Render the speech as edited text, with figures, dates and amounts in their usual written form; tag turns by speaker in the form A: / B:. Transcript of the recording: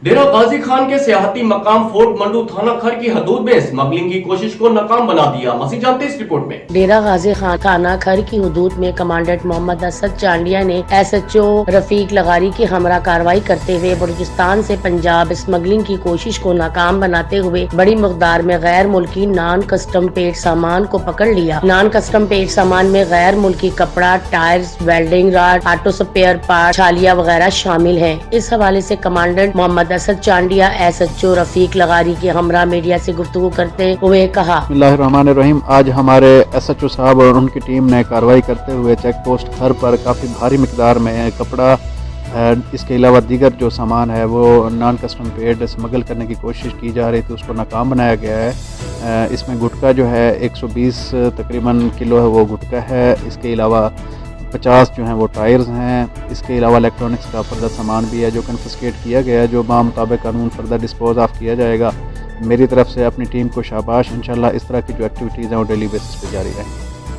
A: डेरा गाजी खान के सियाहती मकाम fort mandu थाना खर की हदूद में स्मगलिंग की कोशिश को नाकाम बना दिया। मज़ीद जानते इस रिपोर्ट में।
B: डेरा गाजी खान थाना खर की हदूद में कमांडेंट मोहम्मद असद चांडिया ने SHO रफीक लगारी की हमरा कार्रवाई करते हुए बलूचिस्तान से पंजाब स्मगलिंग की कोशिश को नाकाम बनाते हुए बड़ी मकदार में गैर मुल्की नॉन कस्टम पेड सामान को पकड़ लिया। नॉन कस्टम पेड सामान में गैर मुल्की कपड़ा, tyres, welding rod, auto spare part, छालिया वगैरह शामिल है। इस हवाले से कमांडेंट मोहम्मद असद चांडिया SHO रफीक लगारी के हमरा मीडिया से गुफ्तगू करते हुए कहा,
C: बिस्मिल्लाहिर्रहमानिर्रहीम। आज हमारे SHO साहब और उनकी टीम ने कार्रवाई करते हुए चेक पोस्ट खर पर काफ़ी भारी मिकदार में कपड़ा, इसके अलावा दीगर जो सामान है वो नॉन कस्टम पेड स्मगल करने की कोशिश की जा रही थी, उसको नाकाम बनाया गया है। इसमें गुटखा जो है 120 तकरीबन किलो है वो गुटखा है। इसके अलावा 50 जो हैं वो टायर्स हैं। इसके अलावा इलेक्ट्रॉनिक्स का फर्दर सामान भी है जो कन्फिस्केट किया गया है, जो मुताबिक कानून फर्दर डिस्पोज ऑफ किया जाएगा। मेरी तरफ से अपनी टीम को शाबाश। इंशाल्लाह इस तरह की जो एक्टिविटीज़ हैं वो डेली बेसिस पे जारी रहेंगी।